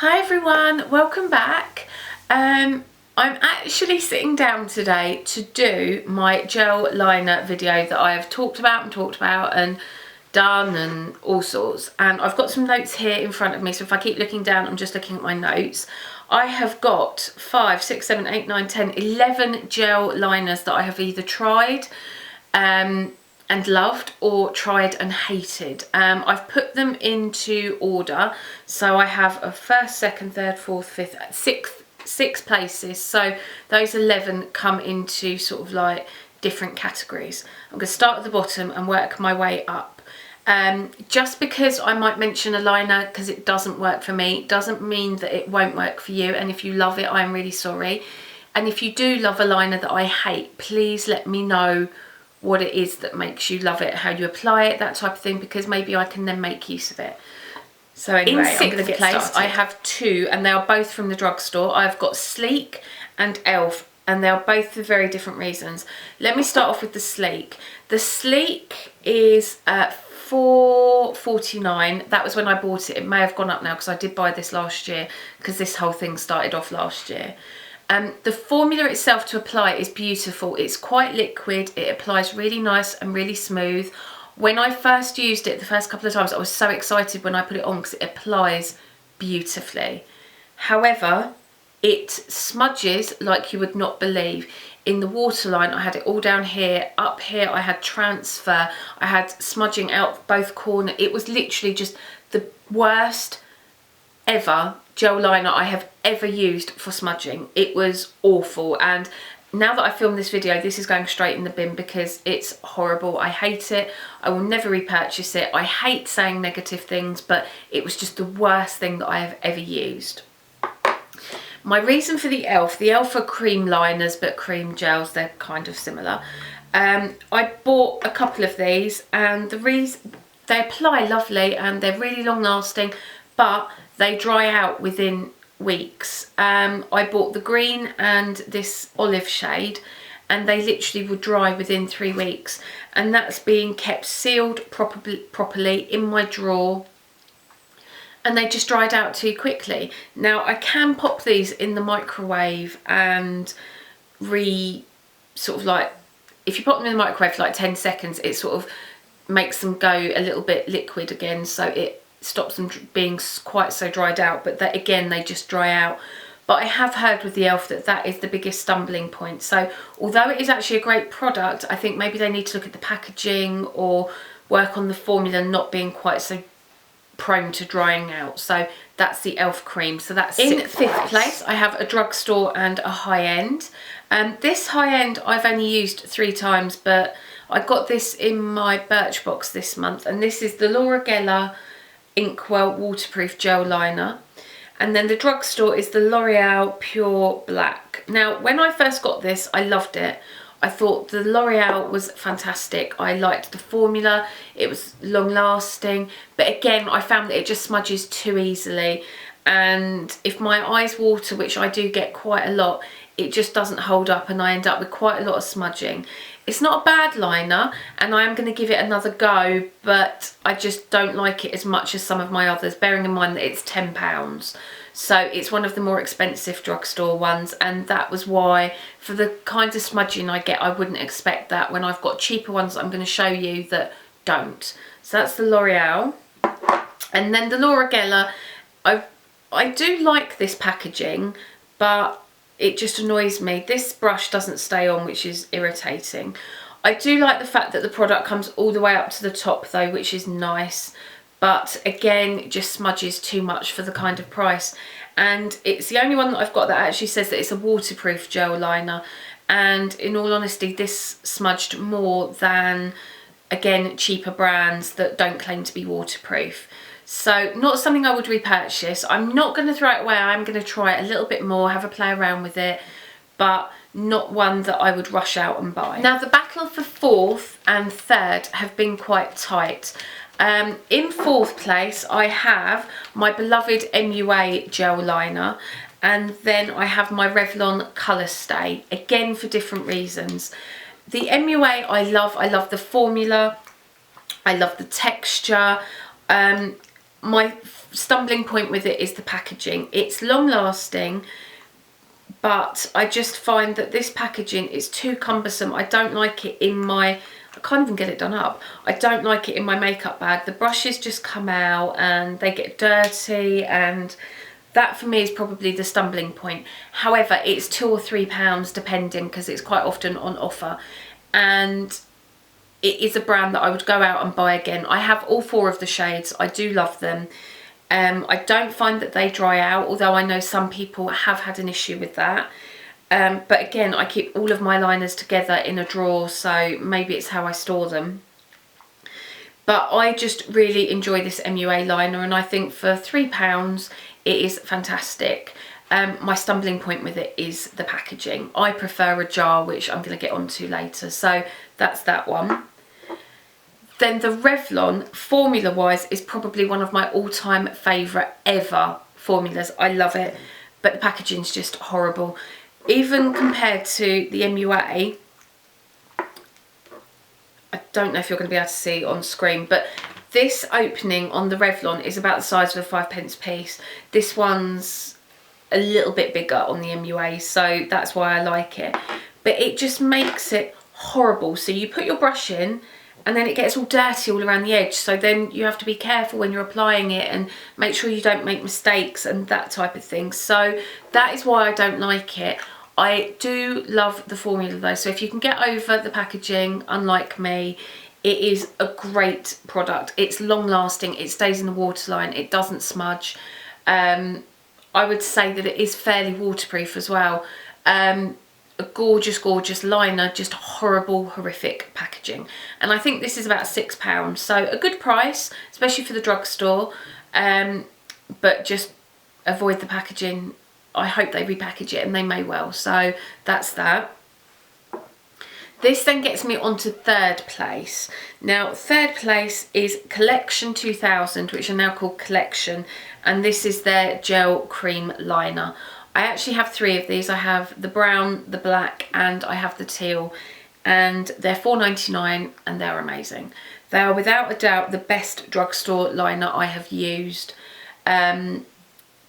Hi everyone, welcome back. I'm actually sitting down today to do my gel liner video that I have talked about and done and all sorts, and I've got some notes here in front of me, so if I keep looking down I'm just looking at my notes. I have got 5, 6, 7, 8, 9, 10, 11 gel liners that I have either tried and loved or tried and hated. I've put them into order, so I have a first, second, third, fourth, fifth, six places, so those 11 come into sort of like different categories. I'm going to start at the bottom and work my way up. Just because I might mention a liner because it doesn't work for me doesn't mean that it won't work for you, and if you love it I'm really sorry, and if you do love a liner that I hate, please let me know what it is that makes you love it, how you apply it, that type of thing, because maybe I can then make use of it. So anyway, I'm going to get started. I have two, and they are both from the drugstore. I've got Sleek and Elf, and they are both for very different reasons. Let me start off with the Sleek. The Sleek is $4.49. That was when I bought it. It may have gone up now because I did buy this last year, because this whole thing started off last year. The formula itself to apply is beautiful. It's quite liquid. It applies really nice and really smooth. When I first used it, the first couple of times, I was so excited when I put it on because it applies beautifully. However, it smudges like you would not believe. In the waterline, I had it all down here. Up here, I had transfer. I had smudging out both corners. It was literally just the worst ever gel liner I have ever used for smudging. It was awful, and now that I filmed this video, this is going straight in the bin because it's horrible. I hate it. I will never repurchase it. I hate saying negative things, but it was just the worst thing that I have ever used. My reason for the Elf are cream liners, but cream gels, they're kind of similar. I bought a couple of these, and the reason they apply lovely and they're really long lasting, but they dry out within weeks. I bought the green and this olive shade, and they literally would dry within 3 weeks, and that's being kept sealed properly in my drawer, and they just dried out too quickly. Now I can pop these in the microwave and sort of like, if you pop them in the microwave for like 10 seconds, it sort of makes them go a little bit liquid again, so it stops them being quite so dried out, but that again, they just dry out. But I have heard with the Elf that is the biggest stumbling point. So although it is actually a great product, I think maybe they need to look at the packaging or work on the formula not being quite so prone to drying out. So that's the Elf cream. So that's in fifth place. I have a drugstore and a high end. This high end I've only used 3 times, but I got this in my Birchbox this month, and this is the Loreal Gel Inkwell waterproof gel liner, and then the drugstore is the L'Oreal Pure Black. Now when I first got this, I loved it. I thought the L'Oreal was fantastic. I liked the formula, it was long lasting, but again I found that it just smudges too easily, and if my eyes water, which I do get quite a lot, it just doesn't hold up and I end up with quite a lot of smudging. It's not a bad liner, and I am going to give it another go, but I just don't like it as much as some of my others, bearing in mind that it's £10. So it's one of the more expensive drugstore ones, and that was why, for the kind of smudging I get, I wouldn't expect that when I've got cheaper ones that I'm going to show you that don't. So that's the L'Oreal. And then the Loreal Gel, I do like this packaging, but it just annoys me. This brush doesn't stay on, which is irritating. I do like the fact that the product comes all the way up to the top though, which is nice, but again, it just smudges too much for the kind of price. And it's the only one that I've got that actually says that it's a waterproof gel liner, and in all honesty, this smudged more than, again, cheaper brands that don't claim to be waterproof. So not something I would repurchase. I'm not going to throw it away. I'm going to try it a little bit more, have a play around with it, but not one that I would rush out and buy. Now the battle for 4th and 3rd have been quite tight. In 4th place I have my beloved MUA Gel liner, and then I have my Revlon Colourstay, again for different reasons. The MUA I love the formula, I love the texture. My stumbling point with it is the packaging. It's long lasting, but I just find that this packaging is too cumbersome. I don't like it in my, I can't even get it done up. I don't like it in my makeup bag. The brushes just come out and they get dirty, and that for me is probably the stumbling point. However, it's £2 or £3 depending, because it's quite often on offer, and it is a brand that I would go out and buy again. I have all 4 of the shades. I do love them. I don't find that they dry out, although I know some people have had an issue with that. But again, I keep all of my liners together in a drawer, so maybe it's how I store them. But I just really enjoy this MUA liner, and I think for £3 it is fantastic. My stumbling point with it is the packaging. I prefer a jar, which I'm going to get onto later, so that's that one. Then the Revlon, formula-wise, is probably one of my all-time favourite ever formulas. I love it, but the packaging's just horrible. Even compared to the MUA, I don't know if you're going to be able to see on screen, but this opening on the Revlon is about the size of a 5p piece. This one's a little bit bigger on the MUA, so that's why I like it. But it just makes it horrible. So you put your brush in, and then it gets all dirty all around the edge, so then you have to be careful when you're applying it and make sure you don't make mistakes and that type of thing. So that is why I don't like it. I do love the formula though, so if you can get over the packaging, unlike me, it is a great product. It's long lasting, it stays in the waterline, it doesn't smudge. I would say that it is fairly waterproof as well. A gorgeous liner, just horrible, horrific packaging. And I think this is about £6, so a good price, especially for the drugstore. But just avoid the packaging. I hope they repackage it, and they may well. So that's that. This then gets me onto 3rd place. Now 3rd place is Collection 2000, which are now called Collection, and this is their gel cream liner. I actually have 3 of these. I have the brown, the black, and I have the teal, and they're £4.99 and they're amazing. They are without a doubt the best drugstore liner I have used,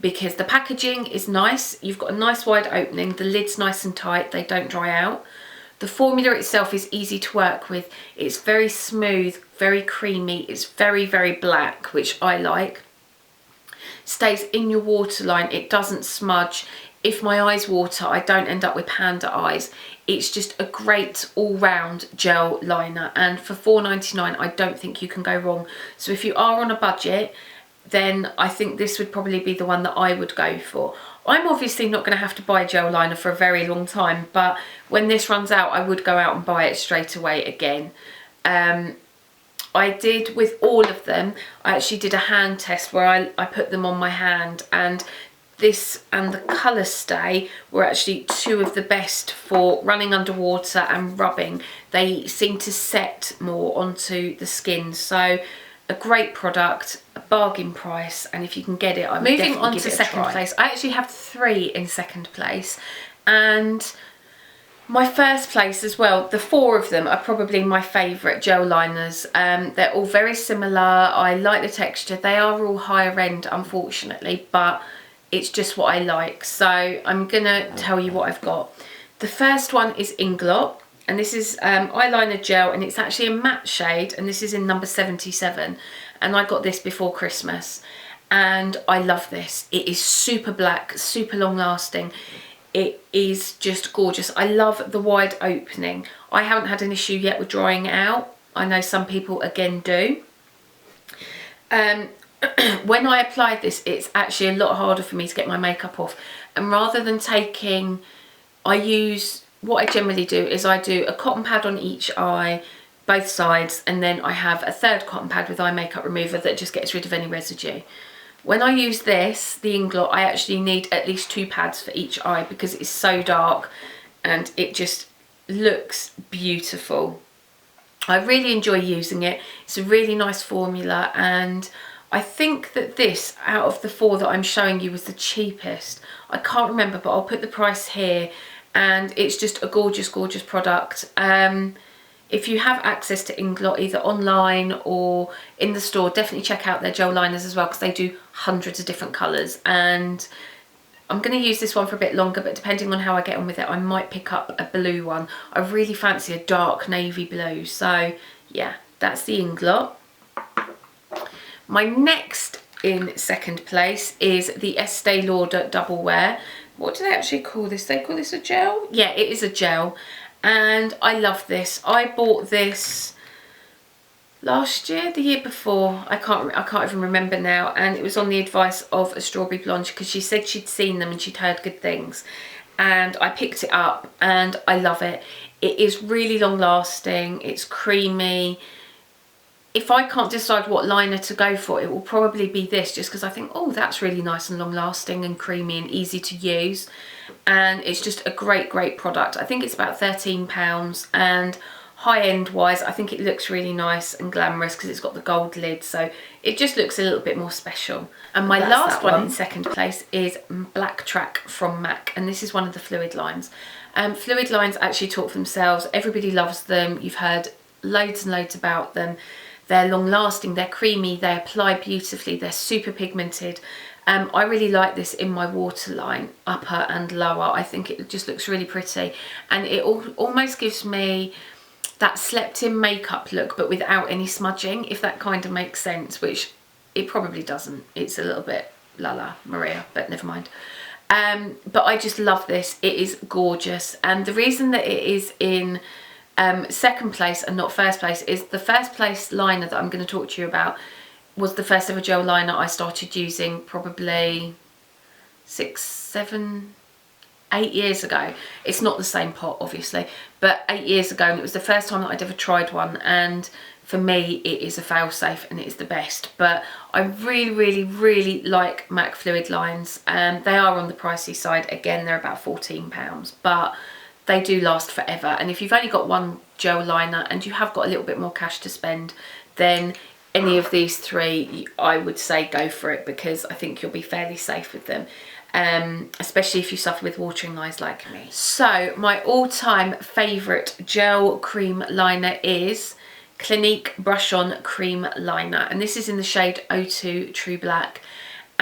because the packaging is nice. You've got a nice wide opening, the lid's nice and tight, they don't dry out. The formula itself is easy to work with. It's very smooth, very creamy, it's very black, which I like. Stays in your waterline, it doesn't smudge. If my eyes water, I don't end up with panda eyes. It's just a great all-round gel liner, and for £4.99 I don't think you can go wrong. So if you are on a budget, then I think this would probably be the one that I would go for. I'm obviously not going to have to buy a gel liner for a very long time, but when this runs out I would go out and buy it straight away again. I did with all of them, I actually did a hand test where I put them on my hand, and this and the Colourstay were actually 2 of the best for running underwater and rubbing. They seem to set more onto the skin, so a great product, a bargain price, and if you can get it, I'm moving on to 2nd place. I actually have 3 in 2nd place, and my 1st place as well, the 4 of them are probably my favourite gel liners. They're all very similar. I like the texture. They are all higher end, unfortunately, but it's just what I like. So I'm going to tell you what I've got. The first one is Inglot, and this is eyeliner gel, and it's actually a matte shade, and this is in number 77, and I got this before Christmas, and I love this. It is super black, super long lasting. It is just gorgeous. I love the wide opening. I haven't had an issue yet with drying it out. I know some people again do. When I applied this, it's actually a lot harder for me to get my makeup off, and rather than taking, what I generally do is I do a cotton pad on each eye, both sides, and then I have a 3rd cotton pad with eye makeup remover that just gets rid of any residue. When I use this, the Inglot, I actually need at least 2 pads for each eye because it's so dark and it just looks beautiful. I really enjoy using it. It's a really nice formula, and I think that this, out of the 4 that I'm showing you, was the cheapest. I can't remember, but I'll put the price here, and it's just a gorgeous product. if you have access to Inglot either online or in the store, definitely check out their gel liners as well, because they do hundreds of different colours. And I'm going to use this one for a bit longer, but depending on how I get on with it, I might pick up a blue one. I really fancy a dark navy blue. So yeah, that's the Inglot. My next in second place is the Estee Lauder Double. What do they actually call this? They call this a gel? Yeah, it is a gel. And I love this. I bought this last year, the year before, I can't even remember now, and it was on the advice of a Strawberry Blonde, because she said she'd seen them and she'd heard good things, and I picked it up and I love it. It is really long lasting, it's creamy. If I can't decide what liner to go for, it will probably be this, just because I think, oh, that's really nice and long lasting and creamy and easy to use. And it's just a great product. I think it's about £13, and high end wise, I think it looks really nice and glamorous because it's got the gold lid, so it just looks a little bit more special. And my last one in second place is Black Track from MAC, and this is one of the fluid lines. Fluid lines actually talk for themselves. Everybody loves them. You've heard loads and loads about them. They're long lasting, they're creamy, they apply beautifully, they're super pigmented. I really like this in my waterline, upper and lower. I think it just looks really pretty, and it almost gives me that slept in makeup look, but without any smudging, if that kind of makes sense, which it probably doesn't. It's a little bit la Maria, but never mind. But I just love this. It is gorgeous, and the reason that it is in second place and not first place is the first place liner that I'm going to talk to you about was the first ever gel liner I started using probably 6, 7, 8 years ago. It's not the same pot obviously, but 8 years ago, and it was the first time that I'd ever tried one, and for me it is a fail-safe and it is the best. But I really like MAC fluid lines, and they are on the pricey side. Again, they're about £14, but they do last forever. And if you've only got one gel liner and you have got a little bit more cash to spend, then any of these three, I would say go for it, because I think you'll be fairly safe with them, especially if you suffer with watering eyes like me. So my all-time favourite gel cream liner is Clinique Brush On Cream Liner, and this is in the shade 02 True Black.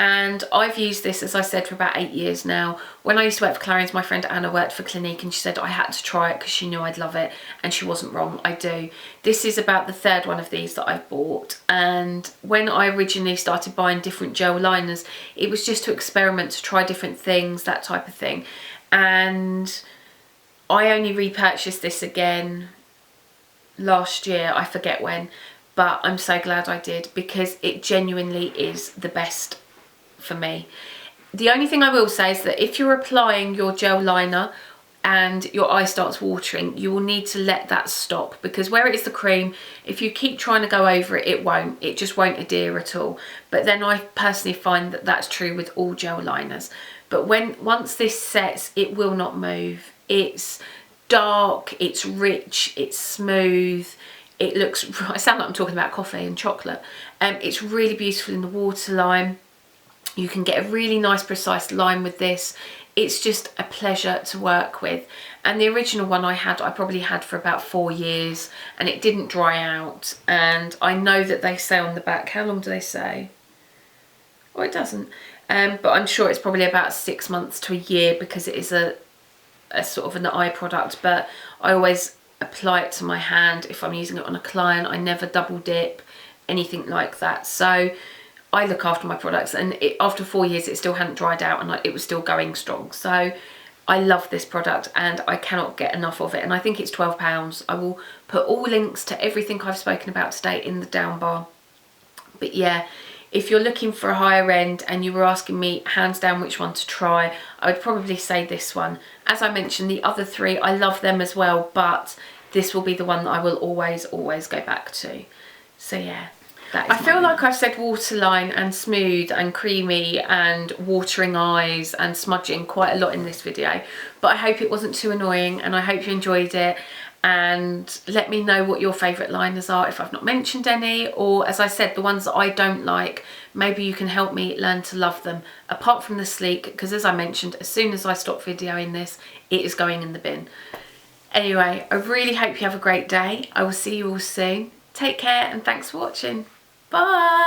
And I've used this, as I said, for about 8 years now. When I used to work for Clarins, my friend Anna worked for Clinique, and she said I had to try it because she knew I'd love it, and she wasn't wrong, I do. This is about the third one of these that I've bought, and when I originally started buying different gel liners, it was just to experiment, to try different things, that type of thing. And I only repurchased this again last year, I forget when, but I'm so glad I did, because it genuinely is the best for me. The only thing I will say is that if you're applying your gel liner and your eye starts watering, you will need to let that stop, because where it is the cream, if you keep trying to go over it, it just won't adhere at all. But then I personally find that that's true with all gel liners. But once this sets, it will not move. It's dark, it's rich, it's smooth. It looks, I sound like I'm talking about coffee and chocolate. It's really beautiful in the waterline. You can get a really nice precise line with this. It's just a pleasure to work with. And the original one I probably had for about 4 years, and it didn't dry out. And I know that they say on the back, how long do they say? Oh, it doesn't. But I'm sure it's probably about 6 months to a year, because it is a sort of an eye product. But I always apply it to my hand if I'm using it on a client. I never double dip, anything like that. So I look after my products, and after 4 years it still hadn't dried out, and it was still going strong. So I love this product and I cannot get enough of it, and I think it's £12. I will put all links to everything I've spoken about today in the down bar. But yeah, if you're looking for a higher end and you were asking me hands down which one to try, I would probably say this one. As I mentioned, the other three, I love them as well, but this will be the one that I will always go back to. So yeah. I feel like I've said waterline and smooth and creamy and watering eyes and smudging quite a lot in this video, but I hope it wasn't too annoying, and I hope you enjoyed it. And let me know what your favourite liners are if I've not mentioned any, or as I said, the ones that I don't like, maybe you can help me learn to love them, apart from the sleek, because as I mentioned, as soon as I stop videoing this, it is going in the bin. Anyway, I really hope you have a great day. I will see you all soon. Take care and thanks for watching. Bye.